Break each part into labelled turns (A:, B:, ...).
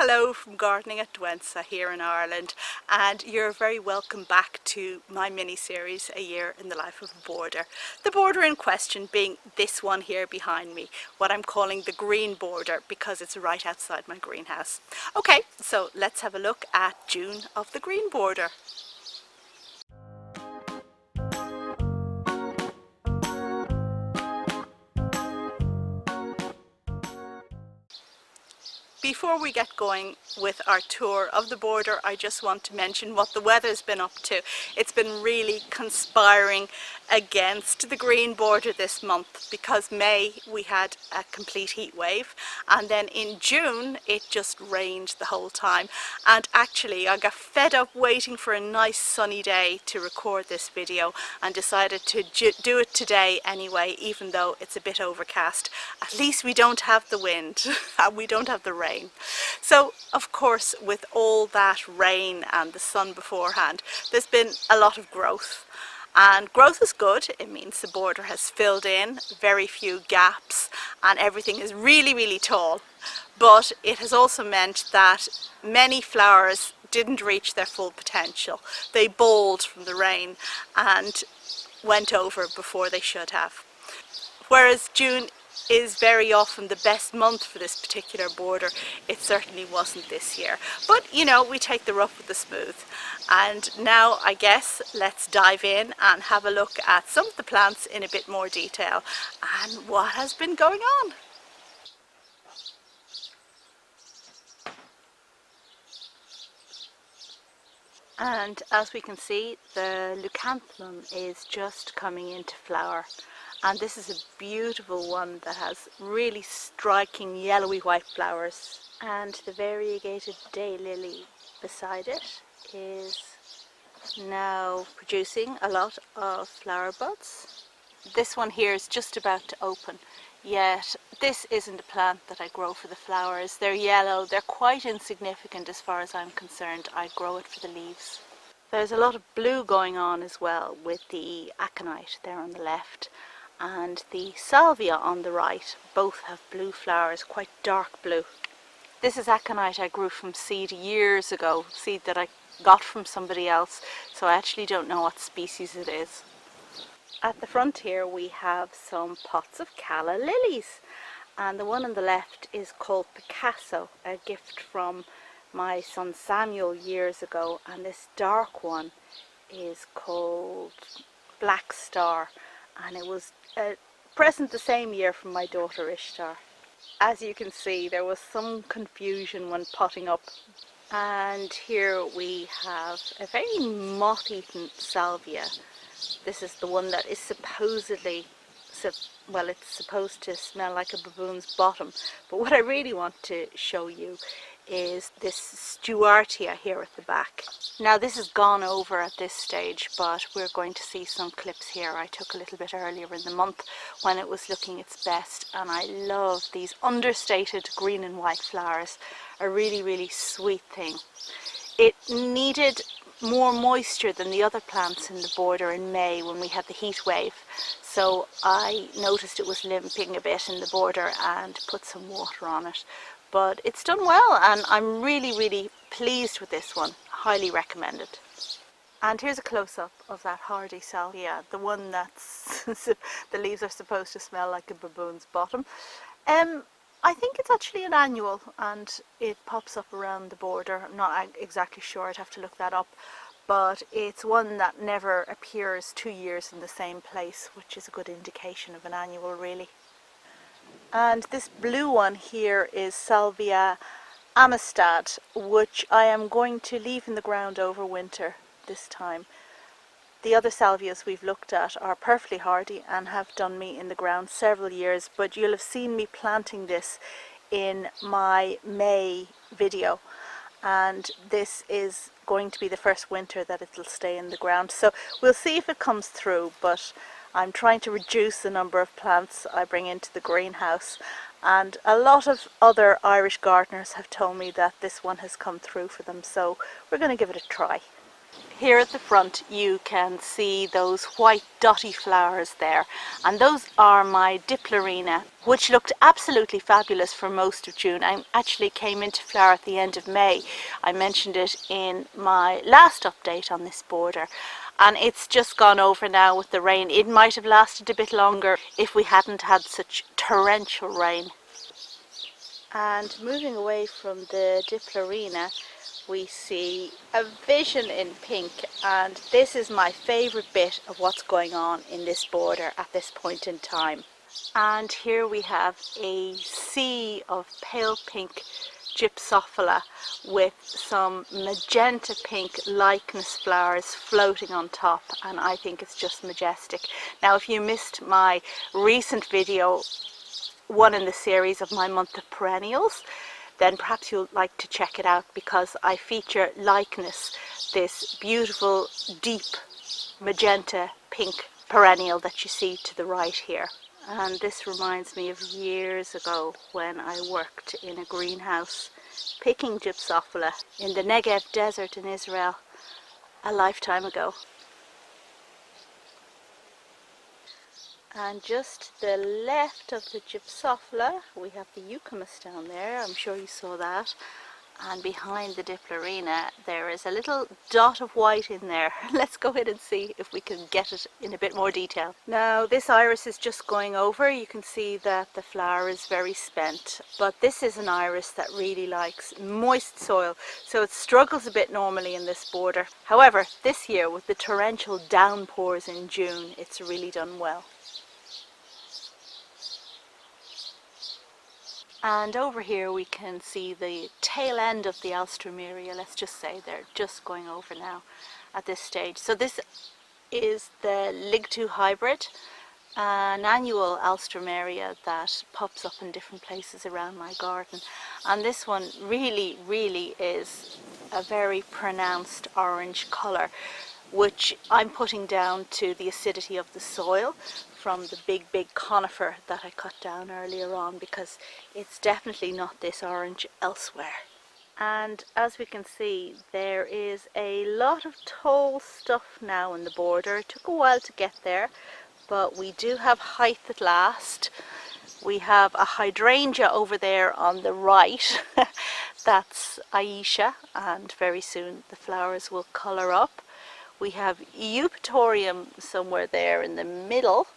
A: Hello from Gardening at Dwensa here in Ireland, and you're very welcome back to my mini-series, A Year in the Life of a Border. The border in question being this one here behind me, what I'm calling the green border because it's right outside my greenhouse. Okay, so let's have a look at June of the green border. Before we get going with our tour of the border, I just want to mention what the weather's been up to. It's been really conspiring against the green border this month because May we had a complete heat wave, and then in June it just rained the whole time. And actually I got fed up waiting for a nice sunny day to record this video and decided to do it today anyway, even though it's a bit overcast. At least we don't have the wind and we don't have the rain. So of course with all that rain and the sun beforehand, there's been a lot of growth, and growth is good. It means the border has filled in, very few gaps, and everything is really tall. But it has also meant that many flowers didn't reach their full potential. They balled from the rain and went over before they should have. Whereas June is very often the best month for this particular border, it certainly wasn't this year. But you know, we take the rough with the smooth. And now I guess let's dive in and have a look at some of the plants in a bit more detail and what has been going on. And as we can see, the Leucanthemum is just coming into flower. And this is a beautiful one that has really striking yellowy white flowers. And the variegated daylily beside it is now producing a lot of flower buds. This one here is just about to open, yet this isn't a plant that I grow for the flowers. They're yellow, they're quite insignificant as far as I'm concerned. I grow it for the leaves. There's a lot of blue going on as well with the aconite there on the left and the salvia on the right. Both have blue flowers, quite dark blue. This is aconite I grew from seed years ago, seed that I got from somebody else, so I actually don't know what species it is. At the front here we have some pots of calla lilies, and the one on the left is called Picasso, a gift from my son Samuel years ago, and this dark one is called Black Star, and it was a present the same year from my daughter Ishtar. As you can see, there was some confusion when potting up. And here we have a very moth-eaten salvia. This is the one that is supposedly, well, it's supposed to smell like a baboon's bottom. But what I really want to show you is this Swertia here at the back. Now this has gone over at this stage, but we're going to see some clips here I took a little bit earlier in the month when it was looking its best, and I love these understated green and white flowers. A really sweet thing. It needed more moisture than the other plants in the border in May when we had the heat wave, so I noticed it was limping a bit in the border and put some water on it. But it's done well, and I'm really pleased with this one. Highly recommended. And here's a close-up of that hardy salvia, the one that's the leaves are supposed to smell like a baboon's bottom. I think it's actually an annual, and it pops up around the border. I'm not exactly sure, I'd have to look that up, but it's one that never appears 2 years in the same place, which is a good indication of an annual really. And this blue one here is Salvia Amistad, which I am going to leave in the ground over winter this time. The other salvias we've looked at are perfectly hardy and have done me in the ground several years, but you'll have seen me planting this in my May video, and this is going to be the first winter that it'll stay in the ground. So we'll see if it comes through, but I'm trying to reduce the number of plants I bring into the greenhouse, and a lot of other Irish gardeners have told me that this one has come through for them, so we're going to give it a try. Here at the front you can see those white dotty flowers there, and those are my Diplarrena, which looked absolutely fabulous for most of June and actually came into flower at the end of May. I mentioned it in my last update on this border, and it's just gone over now with the rain. It might have lasted a bit longer if we hadn't had such torrential rain. And moving away from the Diplarrena, we see a vision in pink, and this is my favourite bit of what's going on in this border at this point in time. And here we have a sea of pale pink Gypsophila with some magenta pink Lychinis flowers floating on top, and I think it's just majestic. Now, if you missed my recent video, one in the series of my month of perennials, then perhaps you'll like to check it out, because I feature Lychinis, this beautiful deep magenta pink perennial that you see to the right here. And this reminds me of years ago when I worked in a greenhouse picking Gypsophila in the Negev desert in Israel a lifetime ago. And just to the left of the Gypsophila we have the Eucomis down there, I'm sure you saw that. And behind the Diplarrena there is a little dot of white in there. Let's go ahead and see if we can get it in a bit more detail. Now this iris is just going over. You can see that the flower is very spent, but this is an iris that really likes moist soil, so it struggles a bit normally in this border. However, this year with the torrential downpours in June, it's really done well. And over here we can see the tail end of the Alstroemeria. Let's just say they're just going over now at this stage. So this is the Ligtu hybrid, an annual Alstroemeria that pops up in different places around my garden. And this one really is a very pronounced orange colour, which I'm putting down to the acidity of the soil from the big conifer that I cut down earlier on, because it's definitely not this orange elsewhere. And as we can see, there is a lot of tall stuff now in the border. It took a while to get there, but we do have height at last. We have a hydrangea over there on the right. That's Ayesha, and very soon the flowers will colour up. We have Eucomis somewhere there in the middle,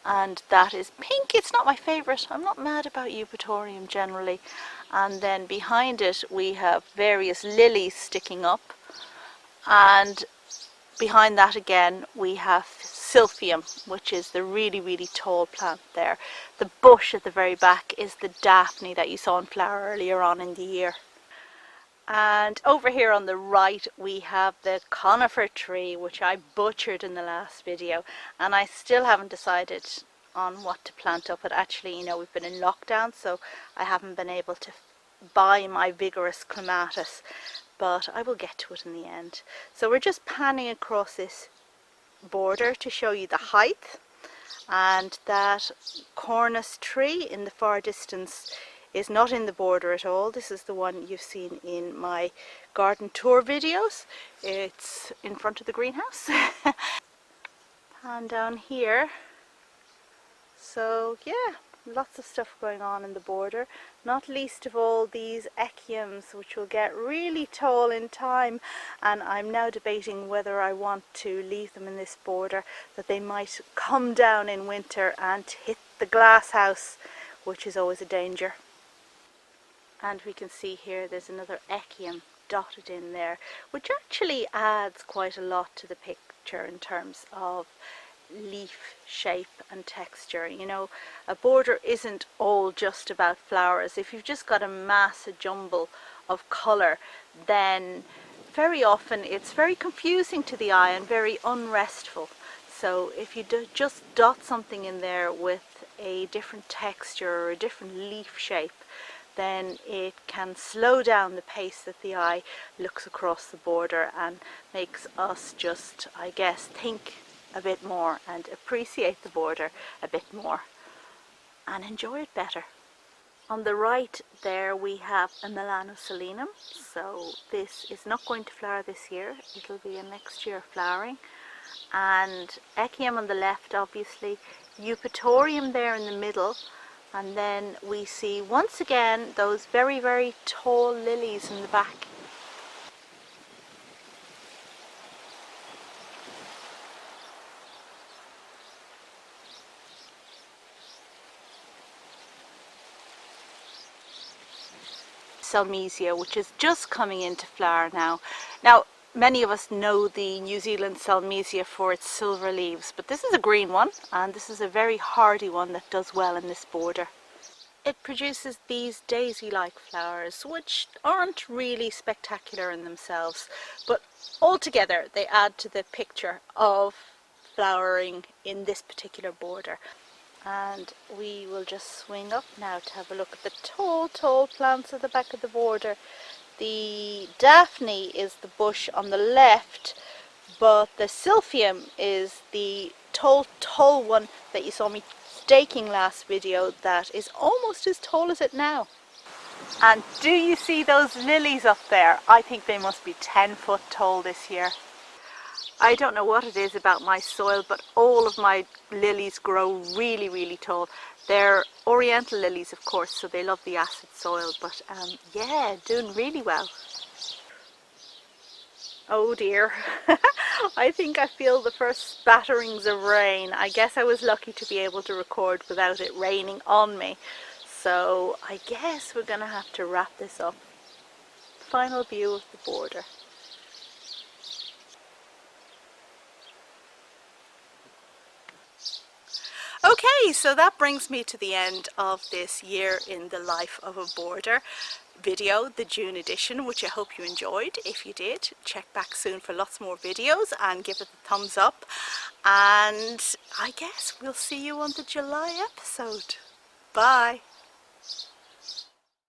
A: and that is pink. It's not my favourite. I'm not mad about Eucomis generally. And then behind it we have various lilies sticking up, and behind that again we have Silphium, which is the really tall plant there. The bush at the very back is the Daphne that you saw in flower earlier on in the year. And over here on the right we have the conifer tree, which I butchered in the last video, and I still haven't decided on what to plant up. But actually, you know, we've been in lockdown, so I haven't been able to buy my vigorous clematis, but I will get to it in the end. So we're just panning across this border to show you the height, and that cornus tree in the far distance is not in the border at all. This is the one you've seen in my garden tour videos. It's in front of the greenhouse. And down here, so yeah, lots of stuff going on in the border, not least of all these echiums, which will get really tall in time, and I'm now debating whether I want to leave them in this border, that they might come down in winter and hit the glass house, which is always a danger. And we can see here there's another echium dotted in there, which actually adds quite a lot to the picture in terms of leaf shape and texture. You know, a border isn't all just about flowers. If you've just got a mass, a jumble of colour, then very often it's very confusing to the eye and very unrestful. So if you just dot something in there with a different texture or a different leaf shape, then it can slow down the pace that the eye looks across the border and makes us just, I guess, think a bit more and appreciate the border a bit more and enjoy it better. On the right there we have a Silene, so this is not going to flower this year, it'll be a next year flowering. And Echium on the left, obviously, Eupatorium there in the middle, and then we see once again those very, very tall lilies in the back. Salmesia, which is just coming into flower now. Now, many of us know the New Zealand Salmesia for its silver leaves, but this is a green one, and this is a very hardy one that does well in this border. It produces these daisy-like flowers, which aren't really spectacular in themselves, but altogether they add to the picture of flowering in this particular border. And we will just swing up now to have a look at the tall plants at the back of the border. The Daphne is the bush on the left, but the Silphium is the tall one that you saw me staking last video, that is almost as tall as it now. And do you see those lilies up there? I think they must be 10 foot tall this year. I don't know what it is about my soil, but all of my lilies grow really, really tall. They're oriental lilies, of course, so they love the acid soil, but yeah, doing really well. Oh dear, I think I feel the first spatterings of rain. I guess I was lucky to be able to record without it raining on me. So I guess we're going to have to wrap this up. Final view of the border. Okay, so that brings me to the end of this year in the life of a border video, the June edition, which I hope you enjoyed. If you did, check back soon for lots more videos and give it a thumbs up. And I guess we'll see you on the July episode. Bye.